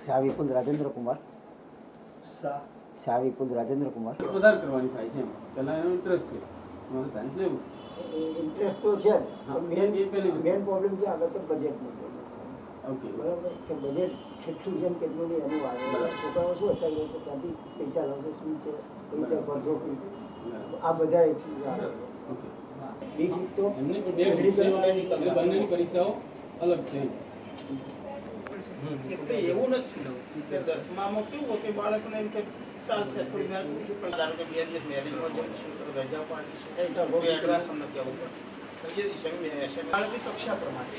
શાહ વિપુલ રાજેન્દ્ર કુમાર. શાહ વિપુલ રાજેન્દ્ર કુમાર. વધારે કરવાની થાય છે પહેલા એનો ઇન્ટરેસ્ટ છે મારે સાયન્સ લેવું ઇન્ટરેસ્ટ તો છે જ મેન પ્રોબ્લેમ છે આગળ તો બજેટનો પ્રોબ્લેમ. ઓકે બરાબર કે બજેટ કેટલું છે કેટલું નહીં એનું આવે છોકરાઓ શું અત્યારે ત્યાંથી પૈસા લાવશે શું છે એ રીતે ભરશો આ બધા એક આવે. ઓકે બીક તો એમની પણ બે બંનેની પરીક્ષાઓ અલગ છે. એટલે એવું નથી કે 10મામાં કેવું કે બાળકને એમ કે ચાલશે થોડી વાર પણ ધારો કે 2 દિવસ મેરેજમાં જવું છે રજા પાડી છે એ તો બહુ એડવાન્સ અમને કહેવું પડે બાળકની કક્ષા પ્રમાણે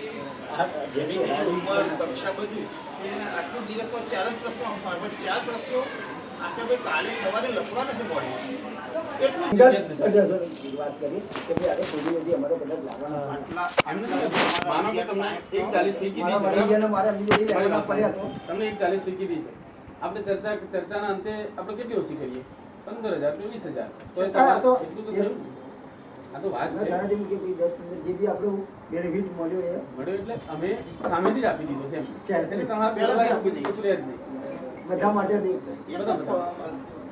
જેની ઉંમર કક્ષા બધું એને આટલું દિવસમાં 4 જ પ્રશ્નો આપવા 4 પ્રશ્નો આપણે ભાઈ કાલે સવારે લખવા નથી મળે એટલું વાત કરી કે ભાઈ અરે કોઈ બધી અમારે કદાચ લાવવાના માનો કે તમને 140 ફી કીધી તમને 140 ફી કીધી છે આપણે ચર્ચાના અંતે આપણે કેટલી ઓછી કરીએ 15,000 તો 20,000 તો એટલું તો થયું. આ તો વાત છે જે બી આપણું બેનિફિટ મળ્યો એ મળ્યો એટલે અમે સામેથી જ આપી દીધો છે એટલે તમારે પહેલા આપી દીધું છે જ નહીં બધા માટે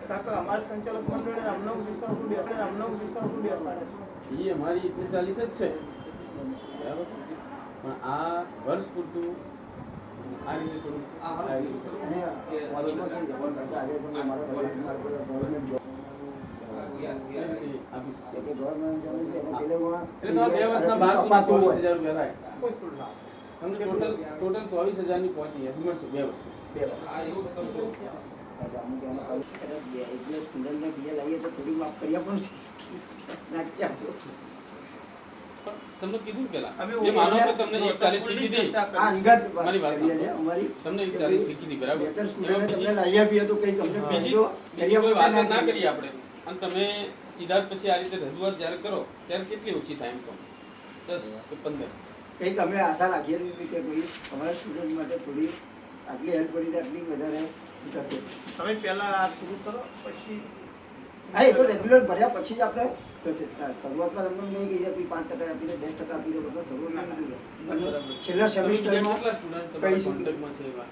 કાકા અમારા સંચાલક મંડળે અમને વિસ્તાર એ અમારી 40 જ છે બરાબર પણ આ વર્ષ પૂરતું આ રીતે થોડું આપી શકીએ. એટલે તમારે 2 વર્ષના 12 24,000 રૂપિયા થાય. તમને ટોટલ 24,000 ની પહોંચી મળશે 2 વર્ષ. સ્ટુડન્ટને બીજા લાવીએ તો થોડી માફ કર્યા પણ તમને કીધું પેલા એ માનો કે તમને 140 ફી કીધી મારી વાત તમને 140 ફી કીધી બરાબર તમને લાવી આપીએ તો કઈ કંપની બીજી કોઈ વાત જ ના કરીએ આપણે અને તમે સીધા પછી આ રીતે રજૂઆત જ્યારે કરો ત્યારે કેટલી ઓછી થાય એમ કહો 10 કે 15 કંઈક અમે આશા રાખીએ છીએ કે કોઈ અમારા સ્ટુડન્ટ માટે થોડી આટલી હેલ્પ કરી આટલી વધારે થશે. તમે પહેલા આ શરૂ કરો પછી હા એ તો રેગ્યુલર ભર્યા પછી જ આપણે થશે. શરૂઆતમાં તમને નહીં કહી આપી 5% આપીને 10% આપી દો બધા શરૂઆતમાં નહીં કહી છેલ્લા સેમિસ્ટરમાં કેટલા સ્ટુડન્ટ તમારા કોન્ટેક્ટમાં છે એવા